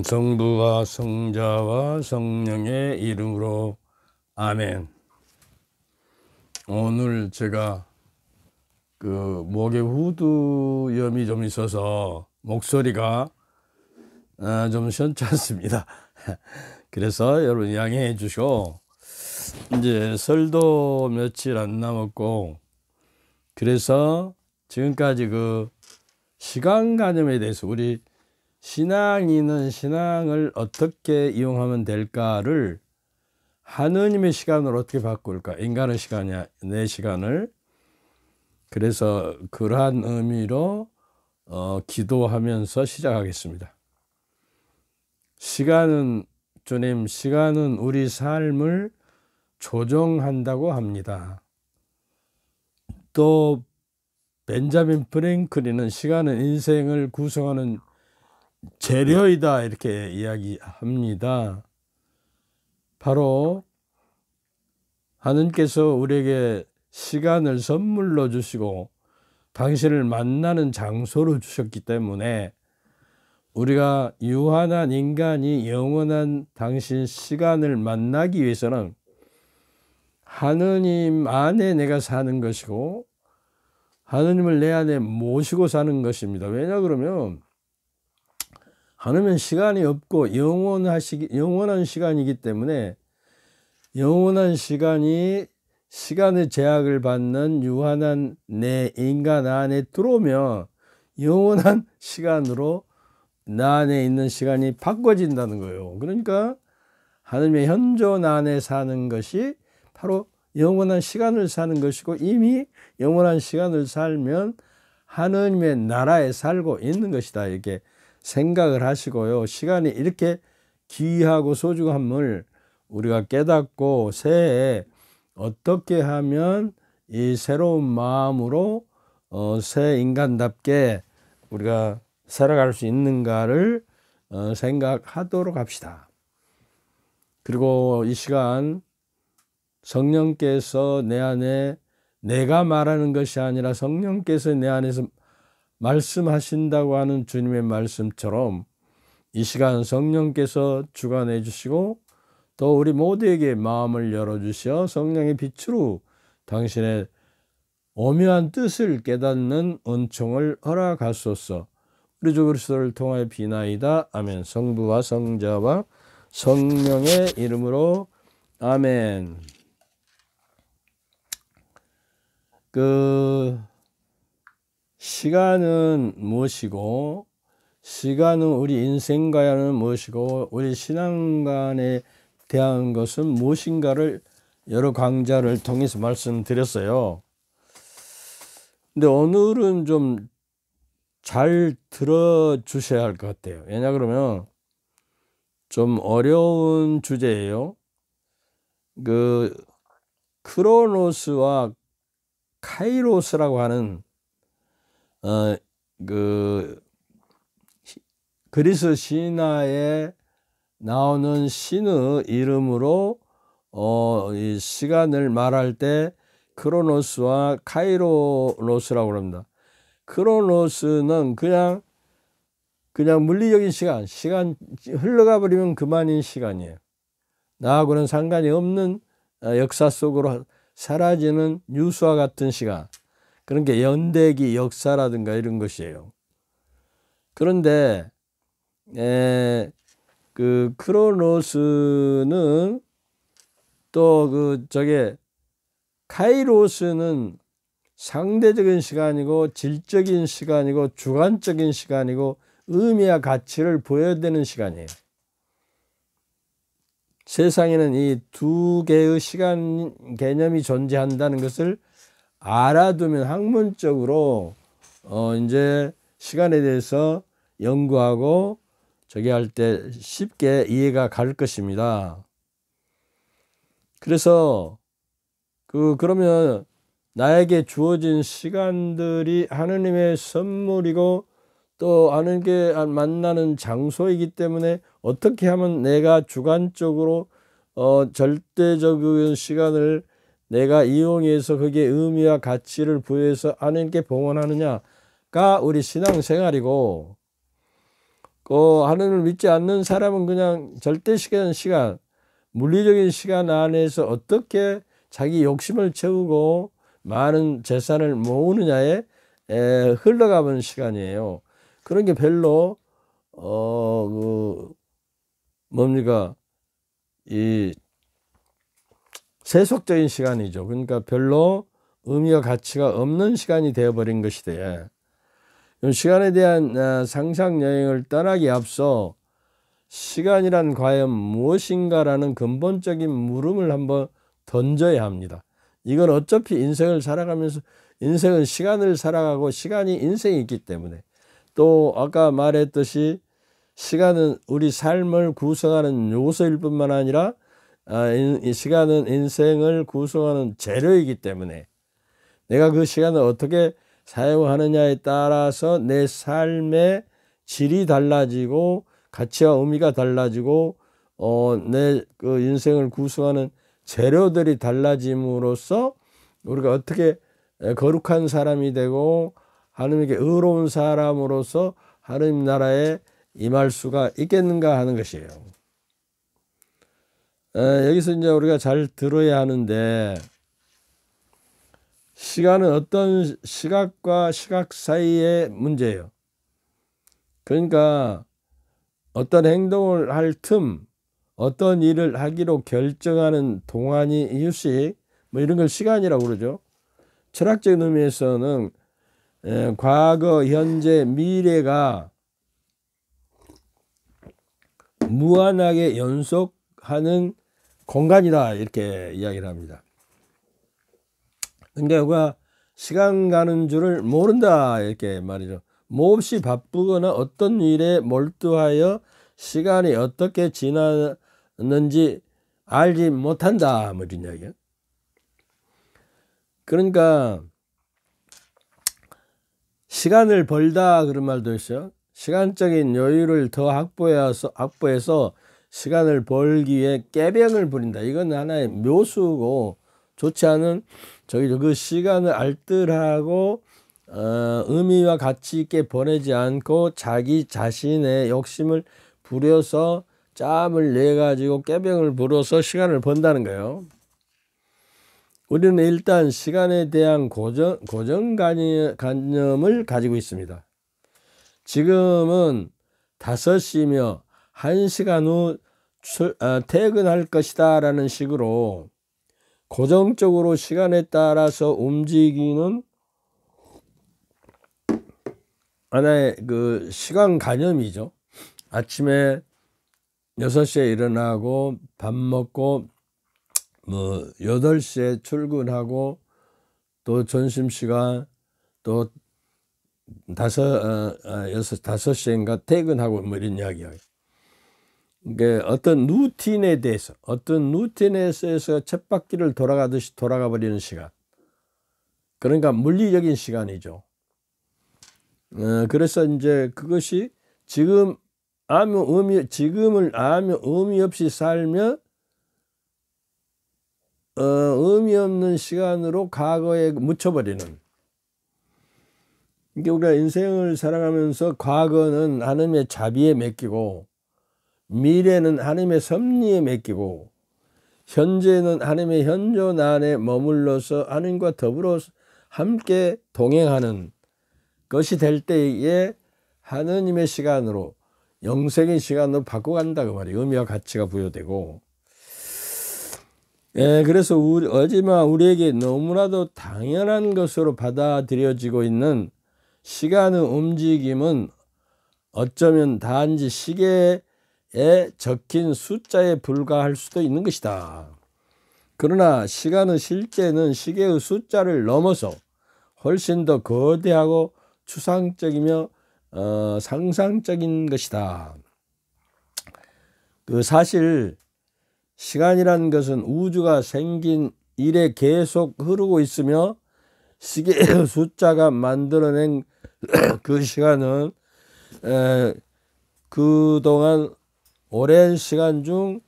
성부와 성자와 성령의 이름으로 아멘. 오늘 제가 목에 후두염이 좀 있어서 목소리가 좀 시원찮습니다. 그래서 여러분 양해해 주시고, 이제 설도 며칠 안 남았고, 그래서 지금까지 시간관념에 대해서 우리 신앙인은 신앙을 어떻게 이용하면 될까를 하느님의 시간으로 어떻게 바꿀까, 인간의 시간이야 내 시간을. 그래서 그러한 의미로 기도하면서 시작하겠습니다. 주님, 시간은 우리 삶을 조종한다고 합니다. 또 벤자민 프랭클린은 시간은 인생을 구성하는 재료이다 이렇게 이야기합니다. 바로 하느님께서 우리에게 시간을 선물로 주시고 당신을 만나는 장소로 주셨기 때문에 우리가 유한한 인간이 영원한 당신 시간을 만나기 위해서는 하느님 안에 내가 사는 것이고 하느님을 내 안에 모시고 사는 것입니다. 왜냐 그러면 하느님은 시간이 없고 영원한 시간이기 때문에, 영원한 시간이 시간의 제약을 받는 유한한 내 인간 안에 들어오면 영원한 시간으로 나 안에 있는 시간이 바꿔진다는 거예요. 그러니까 하느님의 현존 안에 사는 것이 바로 영원한 시간을 사는 것이고, 이미 영원한 시간을 살면 하느님의 나라에 살고 있는 것이다 이렇게 생각을 하시고요. 시간이 이렇게 귀하고 소중함을 우리가 깨닫고 새해에 어떻게 하면 이 새로운 마음으로 새 인간답게 우리가 살아갈 수 있는가를 생각하도록 합시다. 그리고 이 시간 성령께서 내 안에, 내가 말하는 것이 아니라 성령께서 내 안에서 말씀하신다고 하는 주님의 말씀처럼 이 시간 성령께서 주관해 주시고 또 우리 모두에게 마음을 열어주셔 성령의 빛으로 당신의 오묘한 뜻을 깨닫는 은총을 허락하소서. 우리 주 그리스도를 통하여 비나이다. 아멘. 성부와 성자와 성령의 이름으로 아멘. 시간은 무엇이고, 시간은 우리 인생과는 무엇이고, 우리 신앙관에 대한 것은 무엇인가를 여러 강좌를 통해서 말씀드렸어요. 근데 오늘은 좀 잘 들어주셔야 할 것 같아요. 왜냐 그러면 좀 어려운 주제예요. 크로노스와 카이로스라고 하는 그리스 신화에 나오는 신의 이름으로 이 시간을 말할 때 크로노스와 카이로노스라고 합니다. 크로노스는 그냥 물리적인 시간 흘러가 버리면 그만인 시간이에요. 나하고는 상관이 없는 역사 속으로 사라지는 유수와 같은 시간, 그런 게 연대기 역사라든가 이런 것이에요. 그런데 크로노스는 또 카이로스는 상대적인 시간이고 질적인 시간이고 주관적인 시간이고 의미와 가치를 보여야 되는 시간이에요. 세상에는 이 두 개의 시간 개념이 존재한다는 것을 알아두면 학문적으로 이제 시간에 대해서 연구하고 할 때 쉽게 이해가 갈 것입니다. 그래서 그러면 나에게 주어진 시간들이 하느님의 선물이고 또 하느님께 만나는 장소이기 때문에 어떻게 하면 내가 주관적으로 절대적인 시간을 내가 이용해서 거기에 의미와 가치를 부여해서 하느님께 봉헌하느냐가 우리 신앙생활이고, 하나님을 믿지 않는 사람은 그냥 절대시간 시간, 물리적인 시간 안에서 어떻게 자기 욕심을 채우고 많은 재산을 모으느냐에 흘러가는 시간이에요. 그런 게 별로 뭡니까, 이 세속적인 시간이죠. 그러니까 별로 의미와 가치가 없는 시간이 되어버린 것이돼. 시간에 대한 상상 여행을 떠나기 앞서 시간이란 과연 무엇인가라는 근본적인 물음을 한번 던져야 합니다. 이건 어차피 인생을 살아가면서, 인생은 시간을 살아가고 시간이 인생이 있기 때문에, 또 아까 말했듯이 시간은 우리 삶을 구성하는 요소일 뿐만 아니라 시간은 인생을 구성하는 재료이기 때문에 내가 그 시간을 어떻게 사용하느냐에 따라서 내 삶의 질이 달라지고 가치와 의미가 달라지고 내 그 인생을 구성하는 재료들이 달라짐으로써 우리가 어떻게 거룩한 사람이 되고 하나님께 의로운 사람으로서 하나님 나라에 임할 수가 있겠는가 하는 것이에요. 여기서 이제 우리가 잘 들어야 하는데, 시간은 어떤 시각과 시각 사이의 문제예요. 그러니까 어떤 행동을 할 틈, 어떤 일을 하기로 결정하는 동안이 휴식, 뭐 이런 걸 시간이라고 그러죠. 철학적인 의미에서는 과거, 현재, 미래가 무한하게 연속하는 공간이다, 이렇게 이야기를 합니다. 근데 우리가 시간 가는 줄을 모른다, 이렇게 말이죠. 몹시 바쁘거나 어떤 일에 몰두하여 시간이 어떻게 지났는지 알지 못한다, 뭐 이런 이야기예요. 그러니까 시간을 벌다, 그런 말도 있어요. 시간적인 여유를 더 확보해서 시간을 벌기 위해 꾀병을 부린다. 이건 하나의 묘수고, 좋지 않은 그 시간을 알뜰하고 의미와 가치 있게 보내지 않고 자기 자신의 욕심을 부려서 짬을 내 가지고 꾀병을 부려서 시간을 번다는 거예요. 우리는 일단 시간에 대한 고정관념을 가지고 있습니다. 지금은 5시며 1시간 후 퇴근할 것이다 라는 식으로 고정적으로 시간에 따라서 움직이는 하나의 그 시간 개념이죠. 아침에 6시에 일어나고 밥 먹고 뭐 8시에 출근하고 또 점심시간 또 5시인가 퇴근하고 뭐 이런 이야기예요. 그러니까 어떤 루틴에 대해서 쳇바퀴를 돌아가듯이 돌아가 버리는 시간. 그러니까 물리적인 시간이죠. 그래서 이제 그것이 지금을 아무 의미 없이 살면 의미 없는 시간으로 과거에 묻혀버리는. 그러니까 우리가 인생을 살아가면서 과거는 하나님의 자비에 맡기고, 미래는 하나님의 섭리에 맡기고, 현재는 하나님의 현존 안에 머물러서 하나님과 더불어 함께 동행하는 것이 될 때에 하나님의 시간으로, 영생의 시간으로 바꿔간다, 그 말이에요. 의미와 가치가 부여되고. 그래서 하지만 우리에게 너무나도 당연한 것으로 받아들여지고 있는 시간의 움직임은 어쩌면 단지 시계에 적힌 숫자에 불과할 수도 있는 것이다. 그러나 시간은 실제는 시계의 숫자를 넘어서 훨씬 더 거대하고 추상적이며 상상적인 것이다. 사실 시간이란 것은 우주가 생긴 이래 계속 흐르고 있으며, 시계의 숫자가 만들어낸 그 시간은 그동안 오랜 시간 중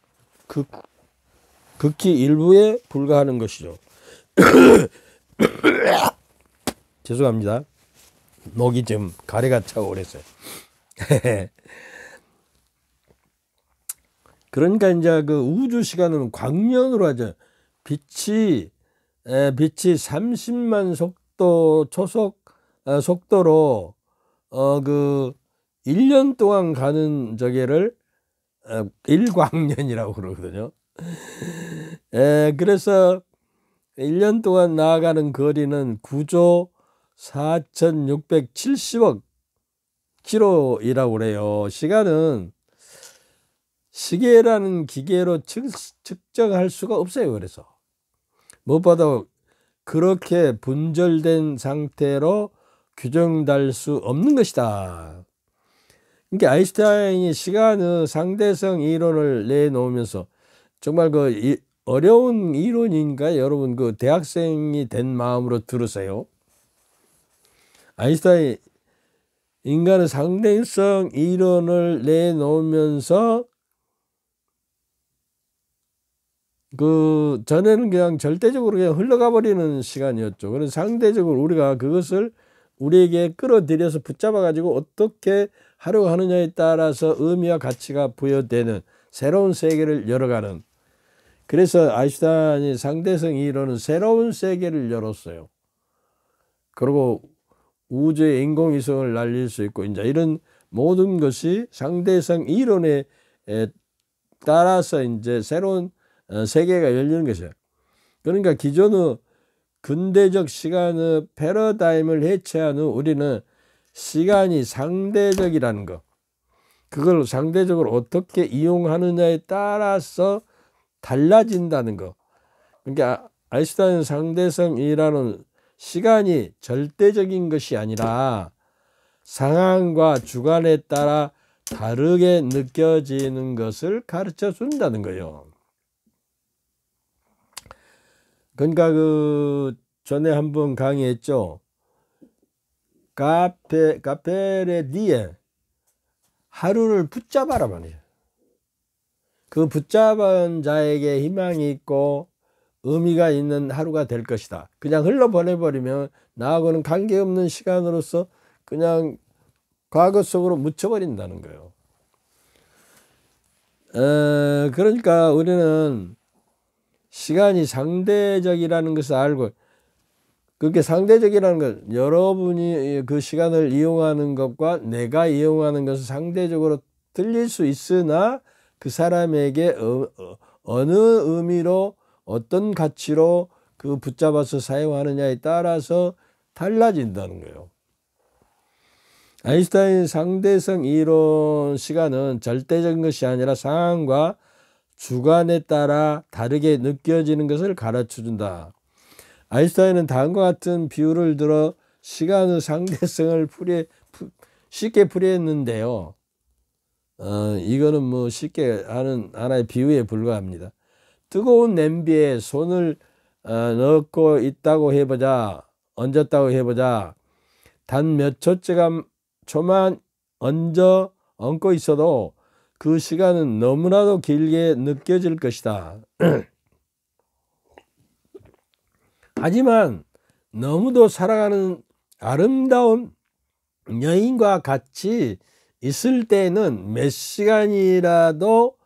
극히 일부에 불과하는 것이죠. 죄송합니다. 목이 좀 가래가 차고 그랬어요. 그러니까 이제 그 우주 시간은 광년으로 하죠. 빛이 30만 속도 초속 속도로 그 1년 동안 가는 저게를 일광년이라고 그러거든요. 그래서 1년 동안 나아가는 거리는 9조 4,670억 킬로이라고 그래요. 시간은 시계라는 기계로 측정할 수가 없어요. 그래서 무엇보다 그렇게 분절된 상태로 규정될 수 없는 것이다. 그러니까 아인슈타인이 시간의 상대성 이론을 내놓으면서 정말 그 어려운 이론인가 여러분 그 대학생이 된 마음으로 들으세요. 아인슈타인 인간의 상대성 이론을 내놓으면서 그 전에는 그냥 절대적으로 그냥 흘러가 버리는 시간이었죠. 그래서 상대적으로 우리가 그것을 우리에게 끌어들여서 붙잡아 가지고 어떻게 하려고 하느냐에 따라서 의미와 가치가 부여되는 새로운 세계를 열어가는, 그래서 아인슈타인이 상대성 이론은 새로운 세계를 열었어요. 그리고 우주에 인공위성을 날릴 수 있고 이제 이런 모든 것이 상대성 이론에 따라서 이제 새로운 세계가 열리는 것이에요. 그러니까 기존의 근대적 시간의 패러다임을 해체한 후 우리는 시간이 상대적이라는 것, 그걸 상대적으로 어떻게 이용하느냐에 따라서 달라진다는 것. 그러니까 아인슈타인 상대성이라는 시간이 절대적인 것이 아니라 상황과 주관에 따라 다르게 느껴지는 것을 가르쳐 준다는 거예요. 그러니까 그 전에 한번 강의했죠. 카페레디에 하루를 붙잡아라 말이에요. 그 붙잡은 자에게 희망이 있고 의미가 있는 하루가 될 것이다. 그냥 흘러보내버리면 나하고는 관계없는 시간으로서 그냥 과거 속으로 묻혀버린다는 거예요. 그러니까 우리는 시간이 상대적이라는 것을 알고, 그렇게 상대적이라는 것, 여러분이 그 시간을 이용하는 것과 내가 이용하는 것은 상대적으로 틀릴 수 있으나 그 사람에게 어느 의미로 어떤 가치로 그 붙잡아서 사용하느냐에 따라서 달라진다는 거예요. 아인슈타인 상대성 이론 시간은 절대적인 것이 아니라 상황과 주관에 따라 다르게 느껴지는 것을 가르쳐 준다. 아인슈타인은 다음과 같은 비유를 들어 시간의 상대성을 쉽게 풀이했는데요. 이거는 뭐 쉽게 하는 하나의 비유에 불과합니다. 뜨거운 냄비에 손을 넣고 있다고 해보자, 얹었다고 해보자. 단 몇 초만 얹고 있어도 그 시간은 너무나도 길게 느껴질 것이다. 하지만 너무도 사랑하는 아름다운 여인과 같이 있을 때는 몇 시간이라도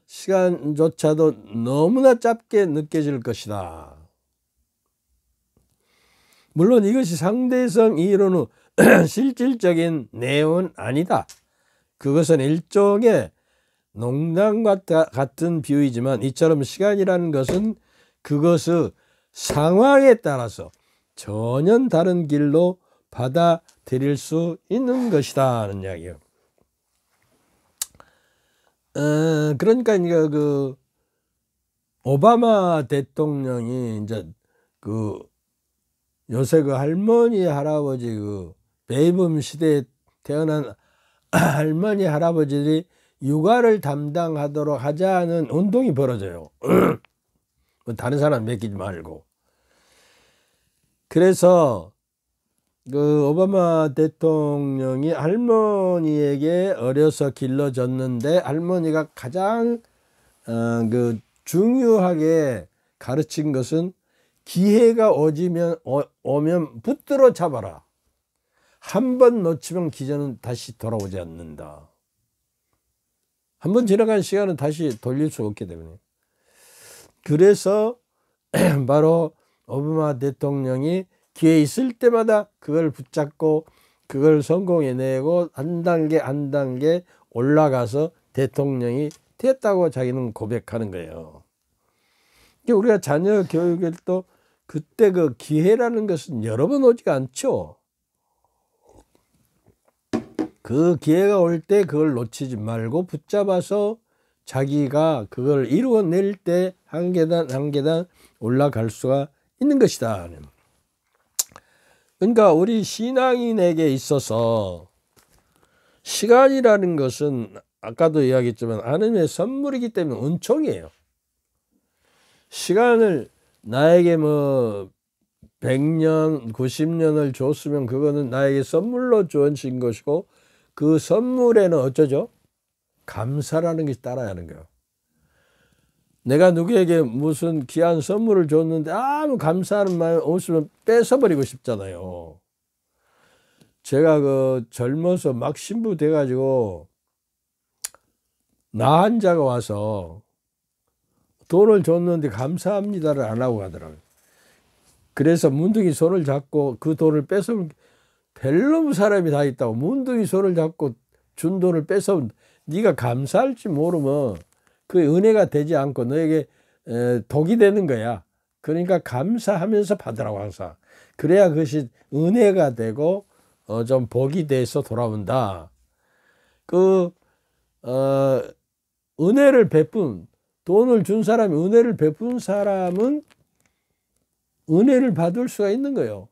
시간조차도 너무나 짧게 느껴질 것이다. 물론 이것이 상대성 이론의 실질적인 내용은 아니다. 그것은 일종의 농담과 같은 비유이지만 이처럼 시간이라는 것은 그것의 상황에 따라서 전혀 다른 길로 받아들일 수 있는 것이다 하는 이야기예요. 그러니까 이제 그 오바마 대통령이 이제 그 요새 그 할머니 할아버지 그 베이비붐 시대에 태어난 할머니 할아버지들이 육아를 담당하도록 하자는 운동이 벌어져요. 다른 사람 맡기지 말고. 그래서 그 오바마 대통령이 할머니에게 어려서 길러졌는데 할머니가 가장 그 중요하게 가르친 것은 기회가 오면 붙들어 잡아라. 한 번 놓치면 기저는 다시 돌아오지 않는다. 한번 지나간 시간은 다시 돌릴 수 없기 때문에. 그래서 바로 오바마 대통령이 기회 있을 때마다 그걸 붙잡고 그걸 성공해내고 한 단계 한 단계 올라가서 대통령이 됐다고 자기는 고백하는 거예요. 우리가 자녀 교육을 또 그때 그 기회라는 것은 여러 번 오지가 않죠. 그 기회가 올 때 그걸 놓치지 말고 붙잡아서 자기가 그걸 이루어낼 때 한 계단 한 계단 올라갈 수가 있는 것이다. 그러니까 우리 신앙인에게 있어서 시간이라는 것은 아까도 이야기했지만 하나님의 선물이기 때문에 은총이에요. 시간을 나에게 뭐 100년, 90년을 줬으면 그거는 나에게 선물로 주어진 것이고 그 선물에는 어쩌죠? 감사라는 것이 따라야 하는 거예요. 내가 누구에게 무슨 귀한 선물을 줬는데 아무 감사하는 마음 없으면 뺏어버리고 싶잖아요. 제가 그 젊어서 막 신부 돼가지고 나 환자가 와서 돈을 줬는데 감사합니다를 안 하고 가더라고요. 그래서 문둥이 손을 잡고 그 돈을 뺏어 별놈 사람이 다 있다고 문둥이 손을 잡고 준 돈을 뺏어 네가 감사할지 모르면 그 은혜가 되지 않고 너에게 독이 되는 거야. 그러니까 감사하면서 받으라고 항상. 그래야 그것이 은혜가 되고 좀 복이 돼서 돌아온다. 은혜를 베푼 돈을 준 사람이 은혜를 베푼 사람은 은혜를 받을 수가 있는 거예요.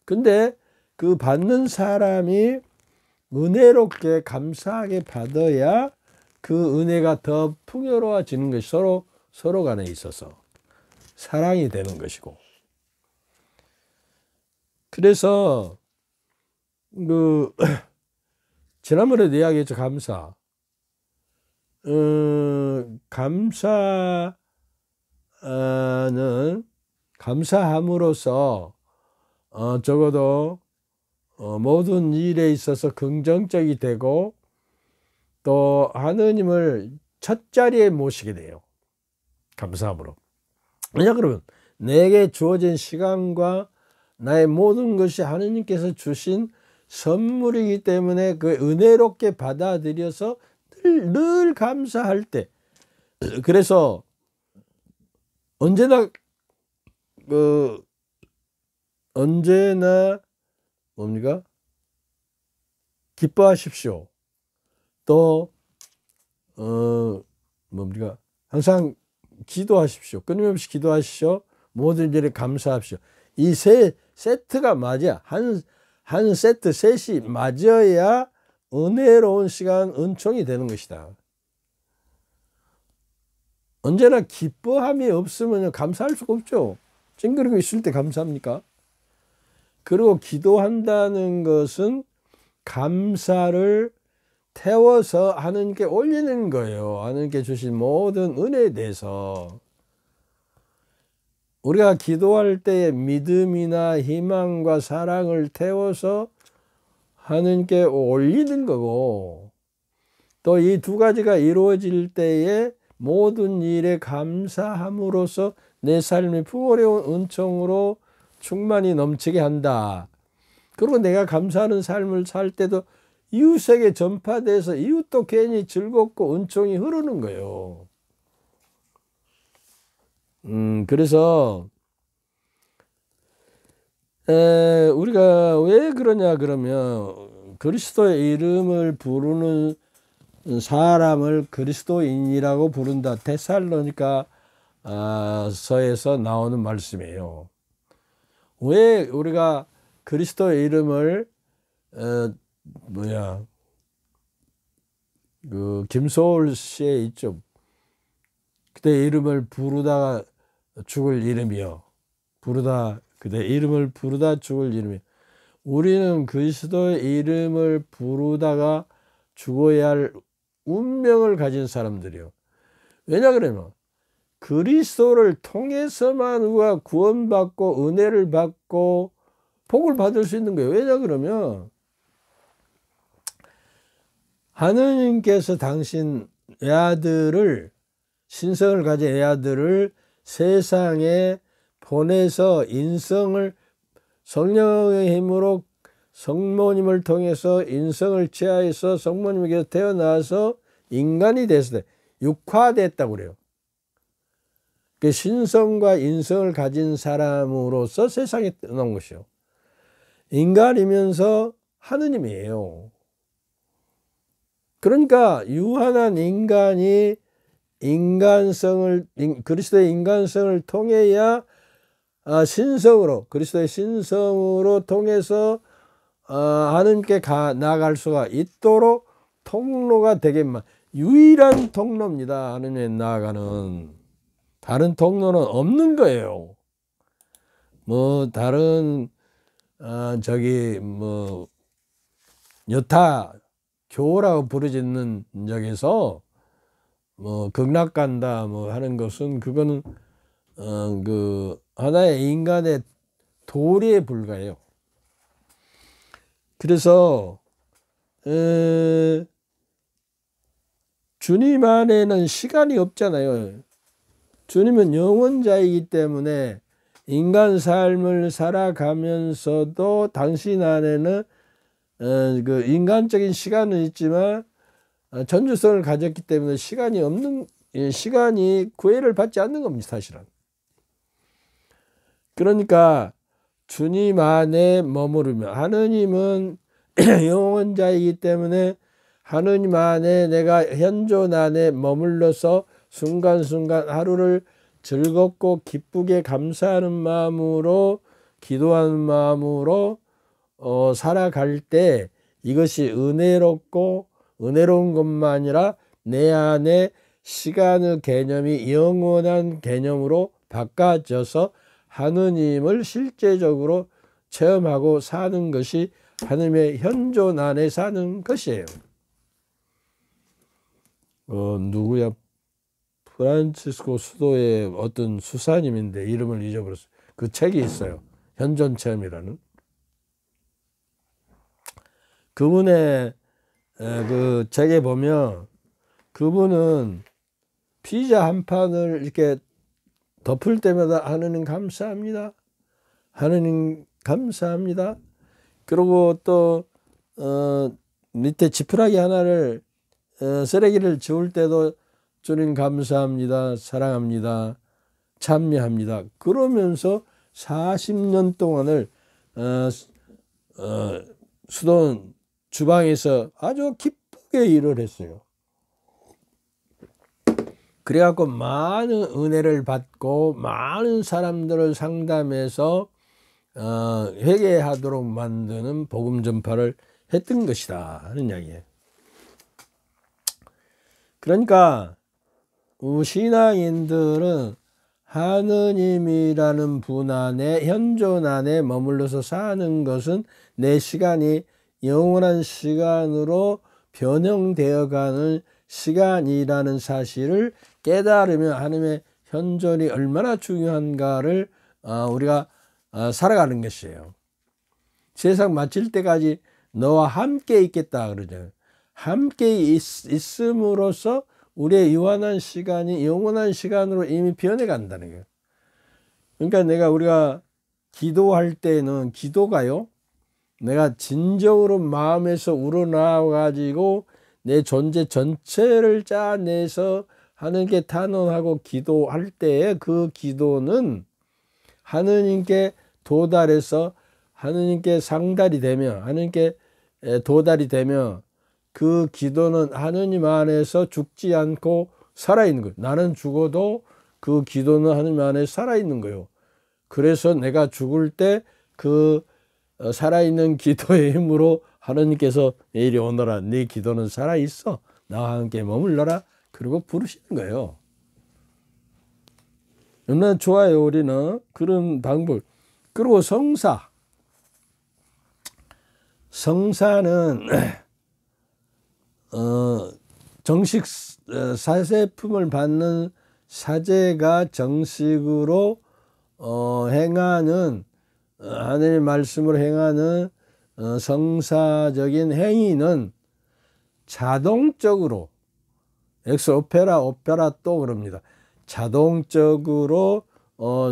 근데 그 받는 사람이 은혜롭게 감사하게 받아야 그 은혜가 더 풍요로워지는 것이 서로 간에 있어서 사랑이 되는 것이고. 그래서 지난번에도 이야기했죠. 감사는 감사함으로써 적어도 모든 일에 있어서 긍정적이 되고 또 하느님을 첫 자리에 모시게 돼요. 감사함으로. 왜냐 그러면 내게 주어진 시간과 나의 모든 것이 하느님께서 주신 선물이기 때문에 그 은혜롭게 받아들여서 늘 감사할 때. 그래서 언제나 뭡니까? 기뻐하십시오. 또 뭡니까? 항상 기도하십시오. 끊임없이 기도하십시오. 모든 일에 감사합시오. 이 세 세트가 맞아. 한 세트 셋이 맞아야 은혜로운 시간, 은총이 되는 것이다. 언제나 기뻐함이 없으면 감사할 수가 없죠. 찡그리고 있을 때 감사합니까? 그리고 기도한다는 것은 감사를 태워서 하나님께 올리는 거예요. 하나님께 주신 모든 은혜에 대해서. 우리가 기도할 때에 믿음이나 희망과 사랑을 태워서 하나님께 올리는 거고, 또 이 두 가지가 이루어질 때에 모든 일에 감사함으로써 내 삶이 풍요로운 은총으로 충만히 넘치게 한다. 그리고 내가 감사하는 삶을 살 때도 이웃에게 전파돼서 이웃도 괜히 즐겁고 은총이 흐르는 거예요. 그래서 우리가 왜 그러냐 그러면 그리스도의 이름을 부르는 사람을 그리스도인이라고 부른다. 데살로니가 서에서 나오는 말씀이에요. 왜 우리가 그리스도의 이름을 김소월 씨에 있죠. 그때 이름을 부르다가 죽을 이름이요. 그때 이름을 부르다 죽을 이름이요. 우리는 그리스도의 이름을 부르다가 죽어야 할 운명을 가진 사람들이요. 왜냐 그러면 그리스도를 통해서만 우리가 구원받고 은혜를 받고 복을 받을 수 있는 거예요. 왜냐 그러면 하느님께서 당신 애아들을, 신성을 가진 애아들을 세상에 보내서 인성을 성령의 힘으로 성모님을 통해서 인성을 취하여서 성모님에게서 태어나서 인간이 됐을 때 육화됐다고 그래요. 그 신성과 인성을 가진 사람으로서 세상에 떠난 것이요. 인간이면서 하느님이에요. 그러니까 유한한 인간이 그리스도의 인간성을 통해야 신성으로, 그리스도의 신성으로 통해서 하나님께 나아갈 수가 있도록 통로가 되겠만, 유일한 통로입니다. 하나님께 나아가는. 다른 통로는 없는 거예요. 뭐 다른 여타 교라고 부르짖는 적에서 뭐 극락 간다 뭐 하는 것은 그거는 그 하나의 인간의 도리에 불과해요. 그래서 주님 안에는 시간이 없잖아요. 주님은 영원자이기 때문에 인간 삶을 살아가면서도 당신 안에는 그 인간적인 시간은 있지만 전주성을 가졌기 때문에 시간이 구애를 받지 않는 겁니다, 사실은. 그러니까 주님 안에 머무르며, 하느님은 영원자이기 때문에 하느님 안에 내가 현존 안에 머물러서 순간순간 하루를 즐겁고 기쁘게 감사하는 마음으로, 기도하는 마음으로 살아갈 때 이것이 은혜로운 것만 아니라 내 안에 시간의 개념이 영원한 개념으로 바꿔져서 하느님을 실제적으로 체험하고 사는 것이 하느님의 현존 안에 사는 것이에요. 누구야? 프란치스코 수도의 어떤 수사님인데 이름을 잊어버렸어요. 그 책이 있어요. 현존 체험이라는. 그분의 그 책에 보면 그분은 피자 한 판을 이렇게 덮을 때마다 하느님 감사합니다. 하느님 감사합니다. 그리고 또 밑에 지푸라기 하나를 쓰레기를 지울 때도 주님 감사합니다. 사랑합니다. 찬미합니다. 그러면서 40년 동안을 수도원 주방에서 아주 기쁘게 일을 했어요. 그래갖고 많은 은혜를 받고 많은 사람들을 상담해서 회개하도록 만드는 복음 전파를 했던 것이다 하는 이야기예요. 그러니까 신앙인들은 하느님이라는 분 안에, 현존 안에 머물러서 사는 것은 내 시간이 영원한 시간으로 변형되어가는 시간이라는 사실을 깨달으면 하나님의 현존이 얼마나 중요한가를 우리가 살아가는 것이에요. 세상 마칠 때까지 너와 함께 있겠다 그러죠. 함께 있음으로써 우리의 유한한 시간이 영원한 시간으로 이미 변해간다는 거예요. 그러니까 우리가 기도할 때는 기도가요, 내가 진정으로 마음에서 우러나와 가지고 내 존재 전체를 짜내서 하느님께 탄원하고 기도할 때에 그 기도는 하느님께 도달해서 하느님께 상달이 되며, 하느님께 도달이 되며, 그 기도는 하느님 안에서 죽지 않고 살아있는 거예요. 나는 죽어도 그 기도는 하느님 안에 살아있는 거예요. 그래서 내가 죽을 때 그 살아있는 기도의 힘으로 하느님께서 이리 오너라, 네 기도는 살아있어, 나와 함께 머물러라, 그리고 부르시는 거예요. 얼마나 좋아요. 우리는 그런 방법. 그리고 성사는 정식 사세품을 받는 사제가 정식으로 행하는, 하나님의 말씀으로 행하는 성사적인 행위는 자동적으로 오페라 또 그럽니다. 자동적으로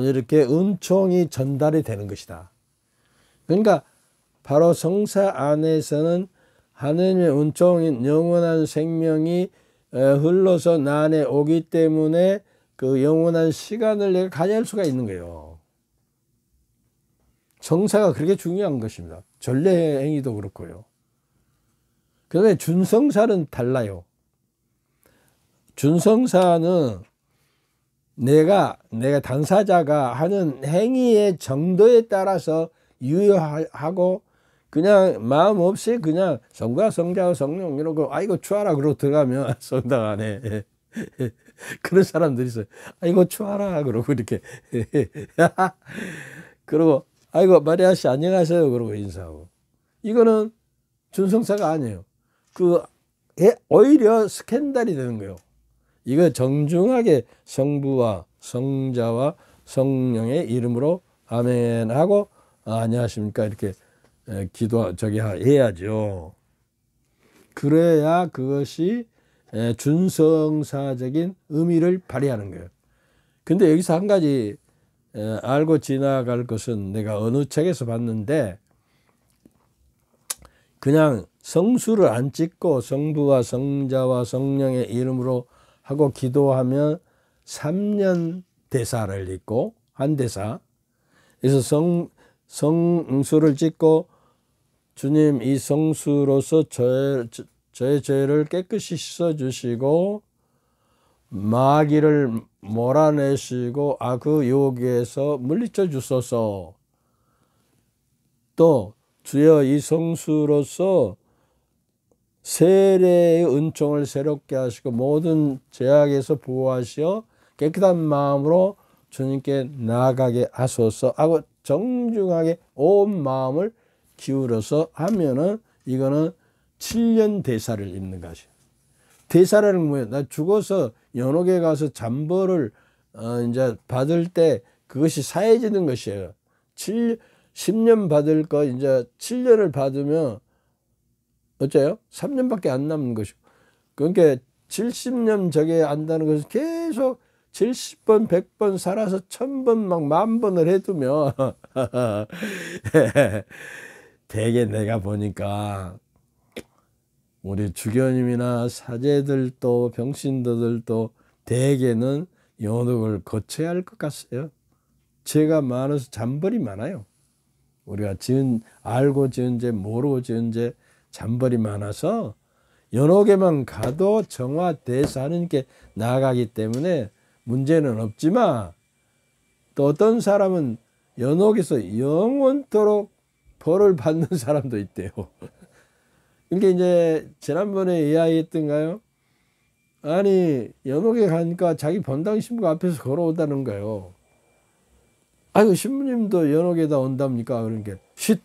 이렇게 은총이 전달이 되는 것이다. 그러니까 바로 성사 안에서는 하느님의 은총인 영원한 생명이 흘러서 나 안에 오기 때문에 그 영원한 시간을 내가 가질 수가 있는 거예요. 성사가 그렇게 중요한 것입니다. 전례 행위도 그렇고요. 그런데 준성사는 달라요. 준성사는 내가 당사자가 하는 행위의 정도에 따라서 유효하고 그냥 마음 없이 그냥 성부와 성자와 성령 이러고 아이고 추하라 그러고 들어가면 성당 안에 그런 사람들이 있어요. 아이고 추하라 그러고 이렇게 그러고 아이고 마리아 씨 안녕하세요 그러고 인사하고. 이거는 준성사가 아니에요. 그 오히려 스캔들이 되는 거예요. 이거 정중하게 성부와 성자와 성령의 이름으로 아멘 하고 안녕하십니까 이렇게 기도 해야죠. 그래야 그것이 준성사적인 의미를 발휘하는 거예요. 근데 여기서 한 가지 알고 지나갈 것은 내가 어느 책에서 봤는데 그냥 성수를 안 찍고 성부와 성자와 성령의 이름으로 하고 기도하면 3년 대사를 읽고 한 대사. 그래서 성수를 찍고 주님 이 성수로서 저의 죄를 깨끗이 씻어주시고 마귀를 몰아내시고 그 유혹에서 물리쳐 주소서. 또 주여 이 성수로서 세례의 은총을 새롭게 하시고 모든 죄악에서 보호하시어 깨끗한 마음으로 주님께 나아가게 하소서 하고 정중하게 온 마음을 기울여서 하면은 이거는 7년 대사를 입는 것이에요. 대사라는 뭐예요? 나 죽어서 연옥에 가서 잠벌을 이제 받을 때 그것이 사해지는 것이에요. 10년 받을 거 이제 7년을 받으면 어째요? 3년밖에 안 남는 것이고. 그러니까 70년 저게 안다는 것은 계속 70번, 100번 살아서 1000번 막 10,000번을 해두면 되게 내가 보니까 우리 주교님이나 사제들도 병신도들도 대개는 연옥을 거쳐야 할 것 같아요. 죄가 많아서 잔벌이 많아요. 우리가 알고 지은 죄 모르고 지은 죄 잔벌이 많아서 연옥에만 가도 정화돼서 하나님께 나아가기 때문에 문제는 없지만 또 어떤 사람은 연옥에서 영원토록 벌을 받는 사람도 있대요. 그러니까 이제 지난번에 이야기했던가요? 아니 연옥에 가니까 자기 본당 신부 앞에서 걸어오다는 거예요. 아이고 신부님도 연옥에다 온답니까? 그러니까 쉿!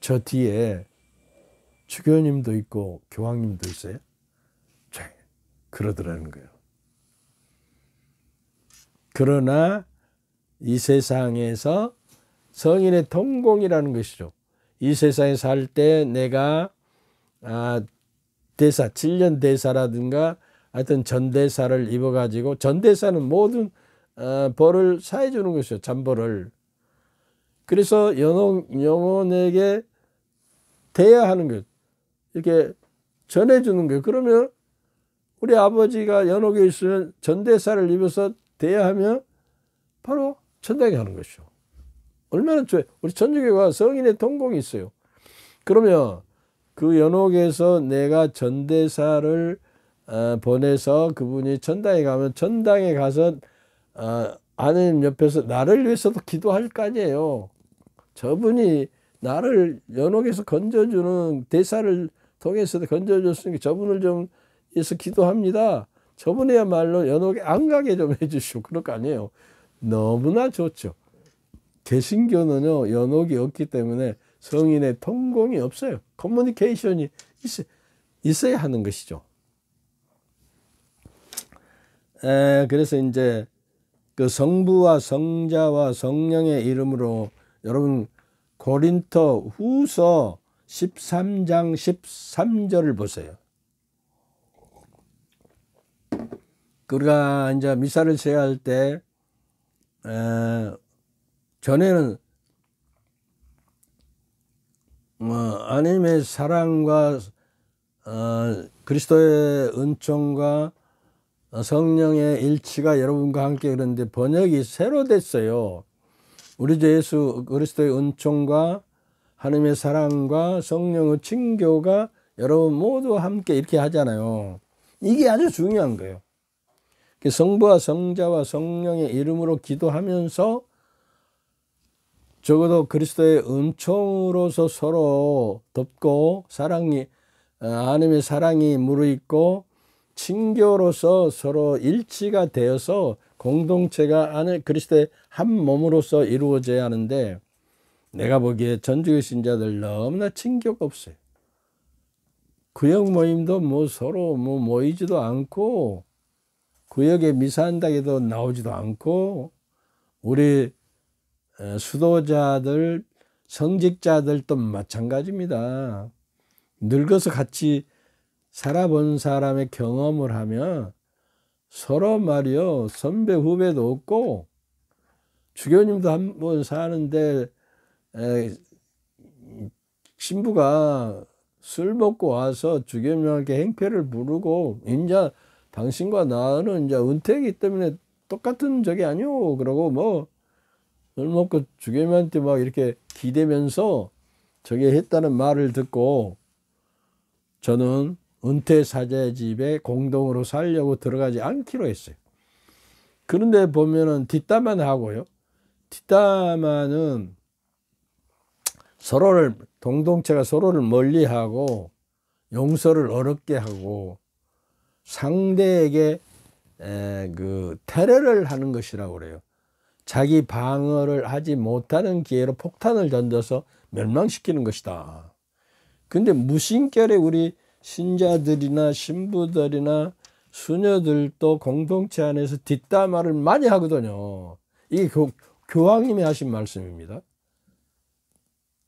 저 뒤에 주교님도 있고 교황님도 있어요. 그러더라는 거예요. 그러나 이 세상에서 성인의 통공이라는 것이죠. 이 세상에 살 때 내가 대사 7년 대사라든가 하여튼 전대사를 입어가지고 전대사는 모든 벌을 사해 주는 것이죠. 잠벌을. 그래서 영혼에게 대야하는 것 이렇게 전해주는 거예요. 그러면 우리 아버지가 연옥에 있으면 전대사를 입어서 대야하면 바로 천당에 가는 것이죠. 얼마나 좋아요. 우리 천주교가 성인의 통공이 있어요. 그러면 그 연옥에서 내가 전대사를 보내서 그분이 천당에 가면 천당에 가서 하나님 옆에서 나를 위해서도 기도할 거 아니에요. 저분이 나를 연옥에서 건져주는 대사를 통해서도 건져줬으니까 저분을 좀 해서 기도합니다. 저분이야말로 연옥에 안 가게 좀 해주시오. 그럴 거 아니에요. 너무나 좋죠. 개신교는요 연옥이 없기 때문에 성인의 통공이 없어요. 커뮤니케이션이 있어야 하는 것이죠. 그래서 이제 그 성부와 성자와 성령의 이름으로 여러분 고린토 후서 13장 13절을 보세요. 우리가 이제 미사를 제할 때 전에는 하나님의 사랑과 그리스도의 은총과 성령의 일치가 여러분과 함께, 그런데 번역이 새로 됐어요. 우리 주 예수 그리스도의 은총과 하나님의 사랑과 성령의 친교가 여러분 모두 함께 이렇게 하잖아요. 이게 아주 중요한 거예요. 성부와 성자와 성령의 이름으로 기도하면서 적어도 그리스도의 은총으로서 서로 돕고, 하나님의 사랑이 무르익고, 친교로서 서로 일치가 되어서 공동체가 그리스도의 한 몸으로서 이루어져야 하는데, 내가 보기에 전주교 신자들 너무나 친교가 없어요. 구역 모임도 서로 모이지도 않고, 구역에 미사한다고 해도 나오지도 않고, 우리 수도자들, 성직자들도 마찬가지입니다. 늙어서 같이 살아본 사람의 경험을 하면 서로 말이요, 선배 후배도 없고, 주교님도 한 번 사는데 신부가 술 먹고 와서 주교님한테 행패를 부르고, 인자 당신과 나는 이제 은퇴이기 때문에 똑같은 적이 아니오 그러고 술 먹고 주교님한테 막 이렇게 기대면서 저게 했다는 말을 듣고, 저는 은퇴 사제 집에 공동으로 살려고 들어가지 않기로 했어요. 그런데 보면은 뒷담화 하고요. 뒷담화는 공동체가 서로를 멀리하고 용서를 어렵게 하고 상대에게 테러를 하는 것이라고 그래요. 자기 방어를 하지 못하는 기회로 폭탄을 던져서 멸망시키는 것이다. 근데 무신결의 우리 신자들이나 신부들이나 수녀들도 공동체 안에서 뒷담화를 많이 하거든요. 이게 교황님이 하신 말씀입니다.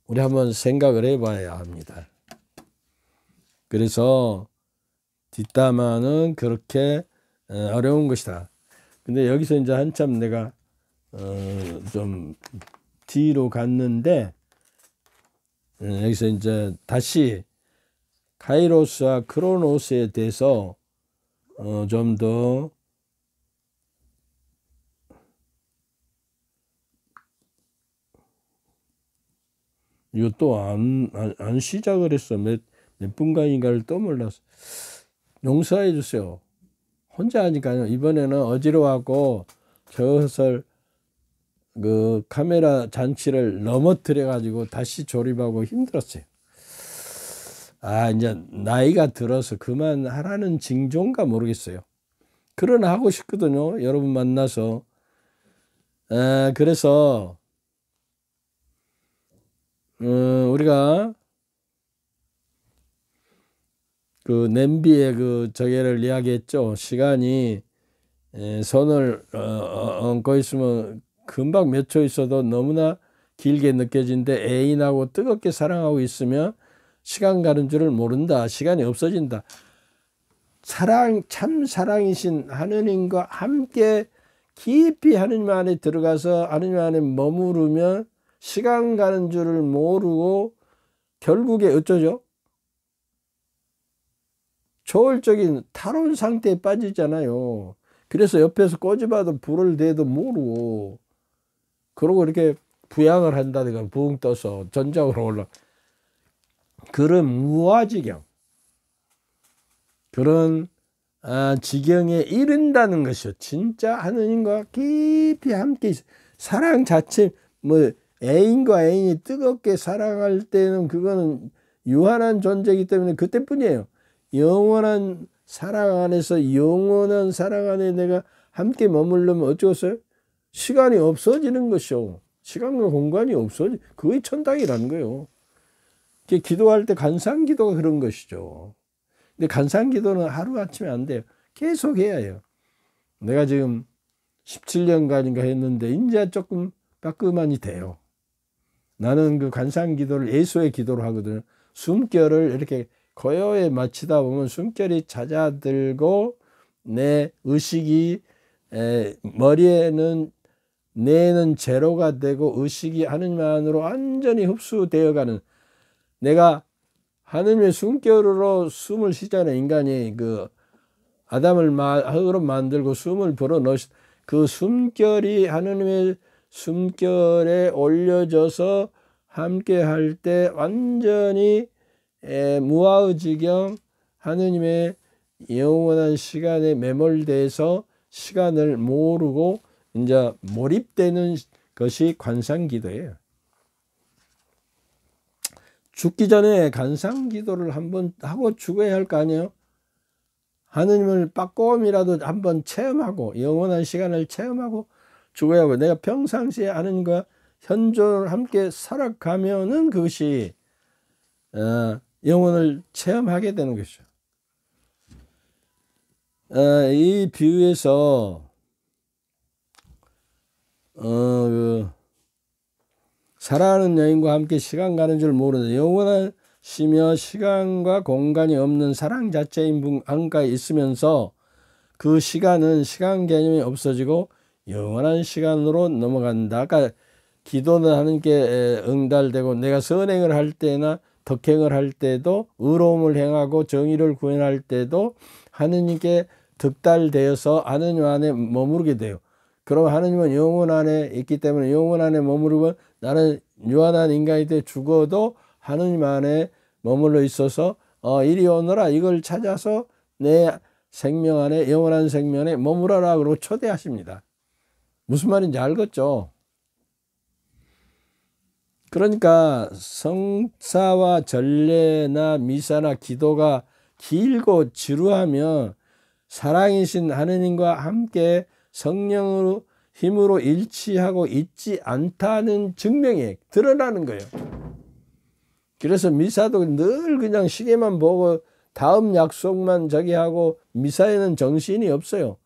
우리 한번 생각을 해봐야 합니다. 그래서 뒷담화는 그렇게 어려운 것이다. 근데 여기서 이제 한참 내가 좀 뒤로 갔는데, 여기서 이제 다시 카이로스와 크로노스에 대해서 좀 더 이거 또 안 시작을 했어. 몇 분간인가를 또 몰랐어. 용서해 주세요. 혼자 하니까요. 이번에는 어지러워하고 저것을 카메라 장치를 넘어뜨려 가지고 다시 조립하고 힘들었어요. 이제 나이가 들어서 그만하라는 징조인가 모르겠어요. 그러나 하고 싶거든요. 여러분 만나서. 그래서 우리가 냄비의 저게를 이야기했죠. 시간이 손을 얹고 있으면 금방 몇 초 있어도 너무나 길게 느껴지는데, 애인하고 뜨겁게 사랑하고 있으면 시간 가는 줄을 모른다. 시간이 없어진다. 참 사랑이신 하느님과 함께 깊이 하느님 안에 들어가서 하느님 안에 머무르면 시간 가는 줄을 모르고 결국에 어쩌죠? 초월적인 탈원 상태에 빠지잖아요. 그래서 옆에서 꼬집어도 불을 대도 모르고, 그러고 이렇게 부양을 한다든가 붕 떠서 전장으로 올라, 그런 무아지경, 그런 지경에 이른다는 것이요. 진짜 하느님과 깊이 함께 사랑 자체, 애인과 애인이 뜨겁게 사랑할 때는 그거는 유한한 존재이기 때문에 그때뿐이에요. 영원한 사랑 안에서, 영원한 사랑 안에 내가 함께 머물려면 어쩌겠어요? 시간이 없어지는 것이요. 시간과 공간이 없어지, 그게 천당이라는 거예요. 기도할 때 간상기도가 그런 것이죠. 근데 간상기도는 하루아침에 안 돼요. 계속 해야 해요. 내가 지금 17년간인가 했는데 이제 조금 따끔하니 돼요. 나는 간상기도를 예수의 기도로 하거든요. 숨결을 이렇게 고요에 마치다 보면 숨결이 잦아들고 내 의식이 머리에는 뇌는 제로가 되고 의식이 하느님 안으로 완전히 흡수되어가는, 내가 하느님의 숨결으로 숨을 쉬잖아요. 인간이 그 아담을 흙으로 만들고 숨을 불어넣으신 그 숨결이 하느님의 숨결에 올려져서 함께 할 때 완전히 무아의지경 하느님의 영원한 시간에 매몰돼서 시간을 모르고 이제 몰입되는 것이 관상기도예요. 죽기 전에 관상기도를 한번 하고 죽어야 할 거 아니에요. 하느님을 조금이라도 한번 체험하고 영원한 시간을 체험하고 죽어야 하고, 내가 평상시에 하느님과 현존을 함께 살아가면은 그것이 영혼을 체험하게 되는 것이죠. 이 비유에서 사랑하는 여인과 함께 시간 가는 줄 모르는, 영원하시며 시간과 공간이 없는 사랑 자체인 분 안가에 있으면서 그 시간은 시간 개념이 없어지고 영원한 시간으로 넘어간다. 아까 기도는 하나님께 응달되고, 내가 선행을 할 때나 덕행을 할 때도, 의로움을 행하고 정의를 구현할 때도 하느님께 득달되어서 하느님 안에 머무르게 돼요. 그럼 하느님은 영혼 안에 있기 때문에 영혼 안에 머무르고, 나는 유한한 인간이 돼 죽어도 하느님 안에 머물러 있어서 이리 오너라, 이걸 찾아서 내 생명 안에, 영원한 생명에 머무러라 그러고 초대하십니다. 무슨 말인지 알겠죠? 그러니까 성사와 전례나 미사나 기도가 길고 지루하면 사랑이신 하느님과 함께 성령으로 힘으로 일치하고 있지 않다는 증명이 드러나는 거예요. 그래서 미사도 늘 그냥 시계만 보고 다음 약속만 저기 하고, 미사에는 정신이 없어요.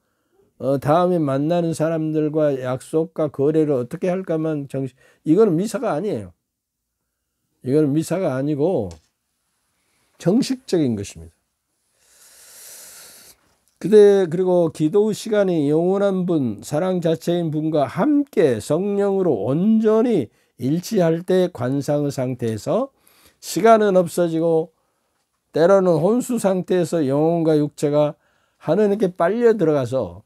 다음에 만나는 사람들과 약속과 거래를 어떻게 할까만 정신, 이거는 미사가 아니에요. 이거는 미사가 아니고 정식적인 것입니다. 그리고 기도 시간이 영원한 분, 사랑 자체인 분과 함께 성령으로 온전히 일치할 때 관상의 상태에서 시간은 없어지고, 때로는 혼수 상태에서 영혼과 육체가 하느님께 빨려 들어가서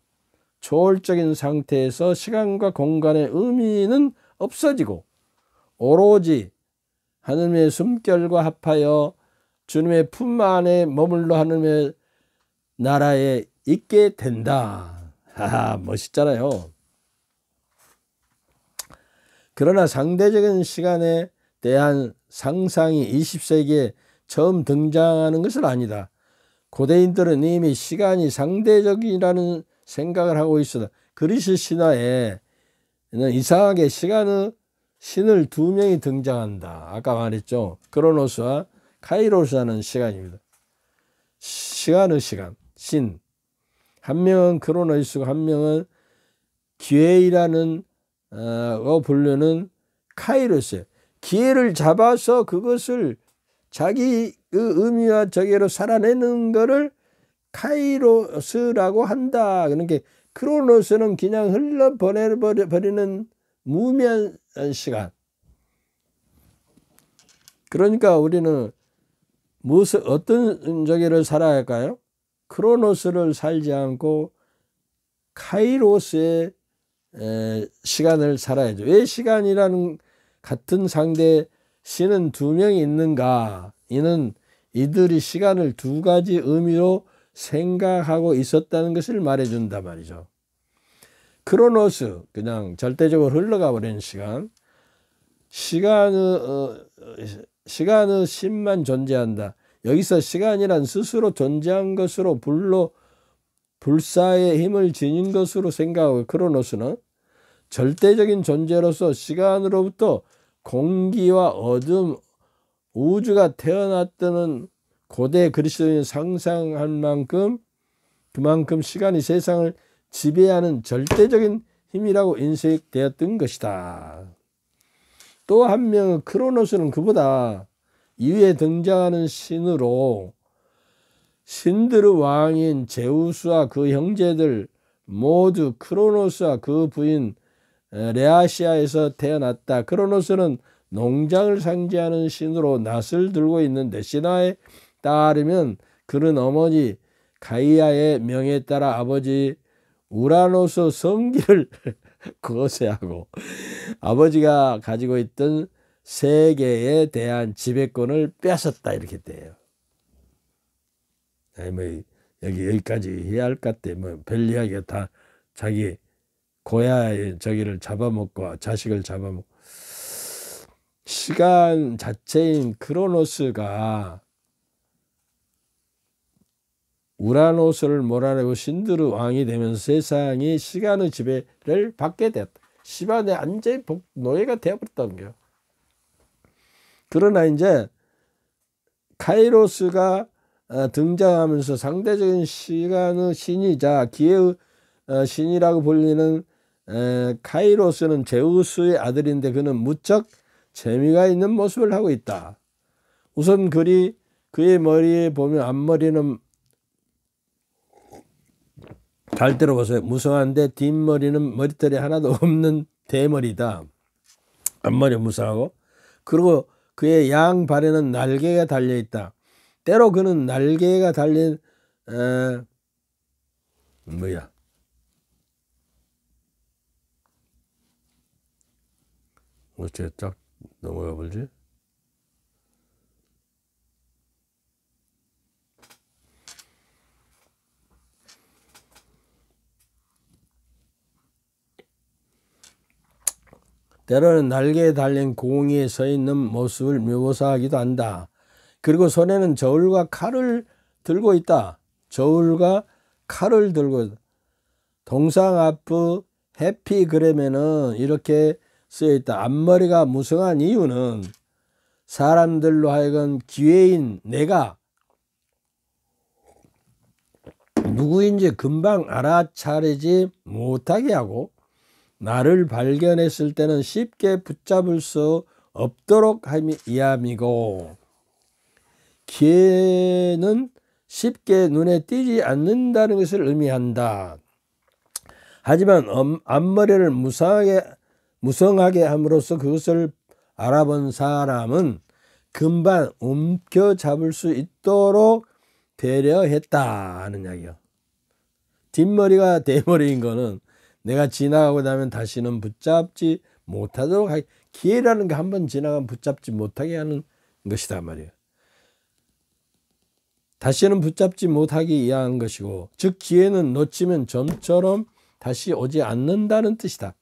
초월적인 상태에서 시간과 공간의 의미는 없어지고 오로지 하느님의 숨결과 합하여 주님의 품 안에 머물러 하느님의 나라에 있게 된다. 멋있잖아요. 그러나 상대적인 시간에 대한 상상이 20세기에 처음 등장하는 것은 아니다. 고대인들은 이미 시간이 상대적이라는 생각을 하고 있었다. 그리스 신화에는 이상하게 시간의 신을 두 명이 등장한다. 아까 말했죠. 크로노스와 카이로스라는 시간입니다. 시간의 시간, 신. 한 명은 크로노스고 한 명은 기회이라는 부르는 카이로스예요. 기회를 잡아서 그것을 자기 그 의미와 저기로 살아내는 것을 카이로스라고 한다. 그러니까 크로노스는 그냥 흘러버리는 무의미한 시간. 그러니까 우리는 어떤 저기를 살아야 할까요? 크로노스를 살지 않고 카이로스의 시간을 살아야죠. 왜 시간이라는 같은 상대 신은 두 명이 있는가? 이는 이들이 시간을 두 가지 의미로 생각하고 있었다는 것을 말해준단 말이죠. 크로노스, 그냥 절대적으로 흘러가 버리는 시간. 시간의 신만 존재한다. 여기서 시간이란 스스로 존재한 것으로 불사의 힘을 지닌 것으로 생각하고, 크로노스는 절대적인 존재로서 시간으로부터 공기와 어둠, 우주가 태어났다는 고대 그리스도인이 상상한 만큼, 그만큼 시간이 세상을 지배하는 절대적인 힘이라고 인식되었던 것이다. 또 한 명은 크로노스는 그보다 이후에 등장하는 신으로 신드르 왕인 제우스와 그 형제들 모두 크로노스와 그 부인 레아시아에서 태어났다. 크로노스는 농장을 상징하는 신으로 낫을 들고 있는데 신화에 따르면 그는 어머니 가이아의 명에 따라 아버지 우라노스 성기를 거세하고 아버지가 가지고 있던 세계에 대한 지배권을 뺏었다 이렇게 돼요. 뭐 여기까지 해야 할 것 같아. 뭐 별 이야기가 다 자기 고야의 저기를 잡아먹고 자식을 잡아먹고 시간 자체인 크로노스가 우라노스를 몰아내고 신드르 왕이 되면서 세상이 시간의 지배를 받게 됐다. 시간의 완전히 노예가 되어버렸다는 거예요. 그러나 이제 카이로스가 등장하면서 상대적인 시간의 신이자 기회의 신이라고 불리는 카이로스는 제우스의 아들인데 그는 무척 재미가 있는 모습을 하고 있다. 우선 그의 머리에 보면 앞머리는 잘 들어보세요. 무성한데 뒷머리는 머리털이 하나도 없는 대머리다. 앞머리 무성하고 그리고 그의 양발에는 날개가 달려있다. 때로 그는 날개가 달린 어째 딱 넘어가 볼지? 때로는 날개에 달린 공이 서 있는 모습을 묘사하기도 한다. 그리고 손에는 저울과 칼을 들고 있다. 저울과 칼을 들고 동상 앞의 해피그램에는 이렇게 쓰여 있다. 앞머리가 무성한 이유는 사람들로 하여금 기회인 내가 누구인지 금방 알아차리지 못하게 하고 나를 발견했을 때는 쉽게 붙잡을 수 없도록 함이고 기회는 쉽게 눈에 띄지 않는다는 것을 의미한다. 하지만 앞머리를 무성하게 함으로써 그것을 알아본 사람은 금방 움켜잡을 수 있도록 배려했다는 이야기요. 뒷머리가 대머리인 거는 내가 지나가고 나면 다시는 붙잡지 못하도록 하기, 기회라는 게 한번 지나가면 붙잡지 못하게 하는 것이다 말이에요. 다시는 붙잡지 못하기 위한 것이고, 즉 기회는 놓치면 좀처럼 다시 오지 않는다는 뜻이다.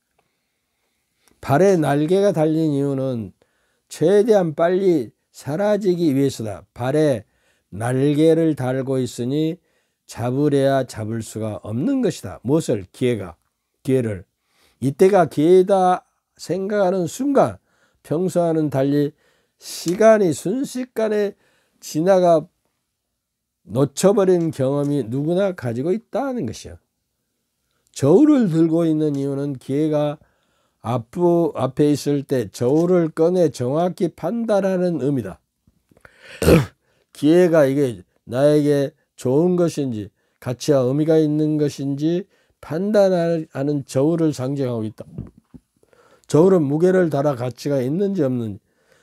발에 날개가 달린 이유는 최대한 빨리 사라지기 위해서다. 발에 날개를 달고 있으니 잡으려야 잡을 수가 없는 것이다. 무엇을? 기회를. 이때가 기회다 생각하는 순간 평소와는 달리 시간이 순식간에 지나가 놓쳐버린 경험이 누구나 가지고 있다는 것이요. 저울을 들고 있는 이유는 기회가 앞에 있을 때 저울을 꺼내 정확히 판단하는 의미다. 기회가 이게 나에게 좋은 것인지 가치와 의미가 있는 것인지 판단하는 저울을 상징하고 있다. 저울은 무게를 달아 가치가 있는지 없는지,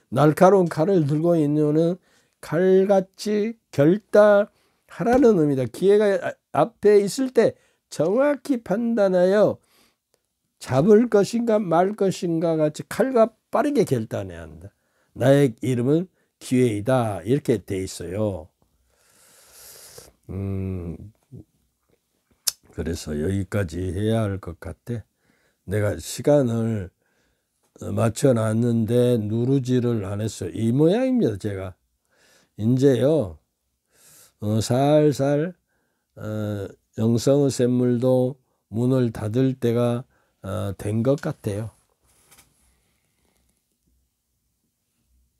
날카로운 칼을 들고 있는 이유는 칼같이 결단하라는 의미다. 기회가 앞에 있을 때 정확히 판단하여 잡을 것인가 말 것인가 같이 칼과 빠르게 결단해야 한다. 나의 이름은 기회이다. 이렇게 돼 있어요. 그래서 여기까지 해야 할 것 같아. 내가 시간을 맞춰놨는데 누르지를 안 했어요. 이 모양입니다. 제가 이제요 살살 영성의 샘물도 문을 닫을 때가 된 것 같아요.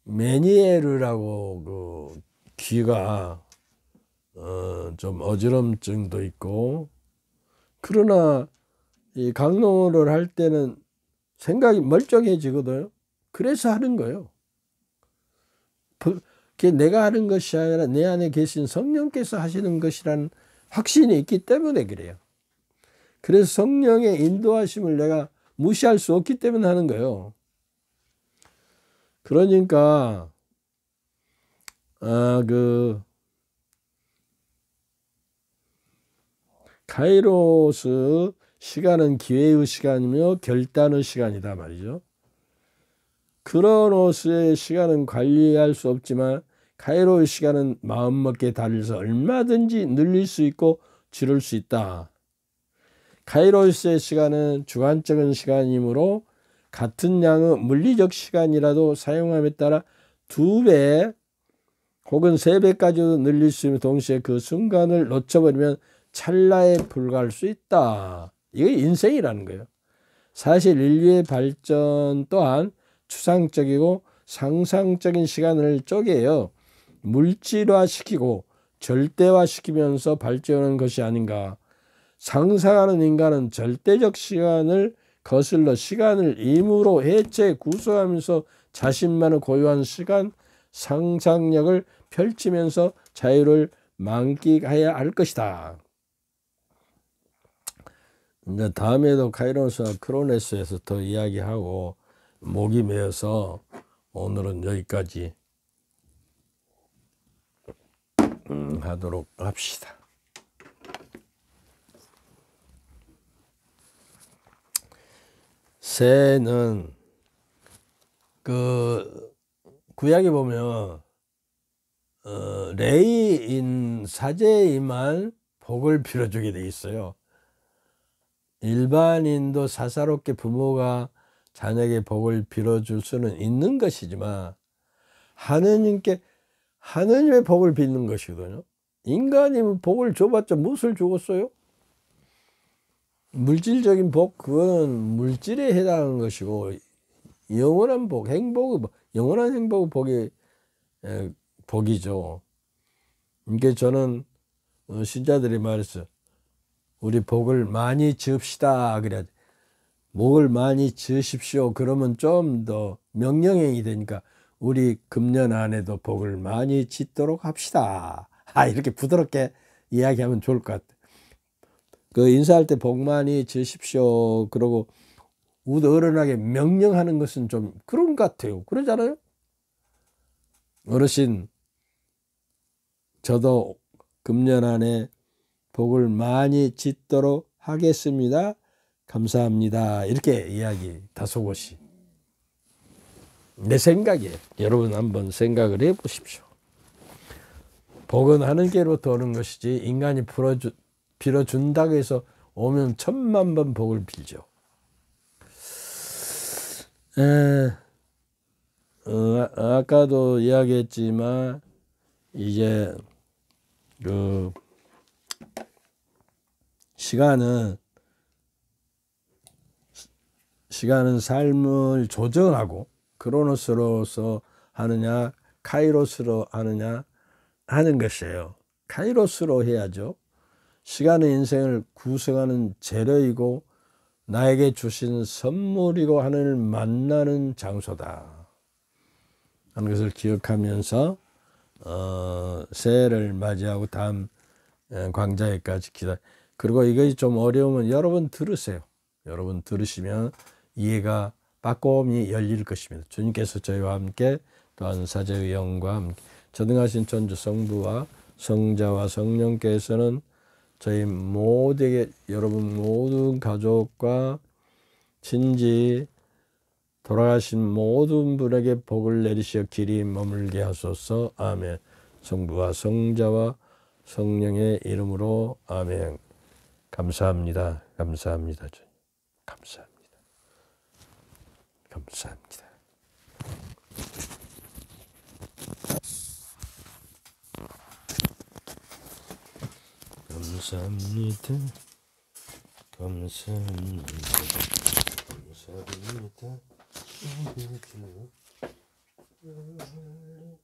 메니에르라고 그 귀가 좀 어지럼증도 있고, 그러나 이 강론을 할 때는 생각이 멀쩡해지거든요. 그래서 하는 거예요. 그게 내가 하는 것이 아니라 내 안에 계신 성령께서 하시는 것이라는 확신이 있기 때문에 그래요. 그래서 성령의 인도하심을 내가 무시할 수 없기 때문에 하는 거예요. 그러니까 카이로스 시간은 기회의 시간이며 결단의 시간이다 말이죠. 크로노스의 시간은 관리할 수 없지만 카이로의 시간은 마음먹기에 달려서 얼마든지 늘릴 수 있고 줄일 수 있다. 카이로스의 시간은 주관적인 시간이므로 같은 양의 물리적 시간이라도 사용함에 따라 2배 혹은 3배까지도 늘릴 수 있는 동시에 그 순간을 놓쳐버리면 찰나에 불과할 수 있다. 이게 인생이라는 거예요. 사실 인류의 발전 또한 추상적이고 상상적인 시간을 쪼개요. 물질화시키고 절대화시키면서 발전하는 것이 아닌가. 상상하는 인간은 절대적 시간을 거슬러 시간을 임으로 해체 구성하면서 자신만의 고유한 시간 상상력을 펼치면서 자유를 만끽해야 할 것이다. 이제 다음에도 카이로스와 크로네스에서 더 이야기하고 목이 메어서 오늘은 여기까지 하도록 합시다. 새는 그 구약에 보면 레위인 사제이만 복을 빌어주게 돼 있어요. 일반인도 사사롭게 부모가 자녀에게 복을 빌어줄 수는 있는 것이지만 하느님의 복을 빌는 것이거든요. 인간이 복을 줘봤자 무엇을 주었어요? 물질적인 복, 그거는 물질에 해당하는 것이고 영원한 복, 영원한 행복의 복이죠. 그러니까 저는 신자들이 말했어요. 우리 복을 많이 지읍시다. 그래야 복을 많이 지으십시오. 그러면 좀 더 명령행이 되니까 우리 금년 안에도 복을 많이 짓도록 합시다. 이렇게 부드럽게 이야기하면 좋을 것 같아요. 그 인사할 때 복 많이 지으십시오. 그러고 우드어른하게 명령하는 것은 좀 그런 것 같아요. 그러잖아요. 어르신, 저도 금년 안에 복을 많이 짓도록 하겠습니다. 감사합니다. 이렇게 이야기 다소곳이 내 생각이에요. 여러분 한번 생각을 해보십시오. 복은 하늘께로부터 오는 것이지 인간이 빌어준다고 해서 오면 1000만 번 복을 빌죠. 아까도 이야기했지만 이제 그 시간은 삶을 조정하고 크로노스로서 하느냐 카이로스로 하느냐 하는 것이에요. 카이로스로 해야죠. 시간은 인생을 구성하는 재료이고 나에게 주신 선물이고 하늘을 만나는 장소다 하는 것을 기억하면서 새해를 맞이하고 다음 광자회까지 그리고 이것이 좀 어려우면 여러분 들으세요. 여러분 들으시면 이해가 빠꼼히 열릴 것입니다. 주님께서 저희와 함께 또한 사제의 영과 함께 전능하신 천주 성부와 성자와 성령께서는 저희 모두에게 여러분 모든 가족과 친지 돌아가신 모든 분에게 복을 내리시어 길이 머물게 하소서. 아멘. 성부와 성자와 성령의 이름으로 아멘. 감사합니다. 감사합니다. 감사합니다. 감사합니다. 감사합니다. 감사합니다. 감사합니다.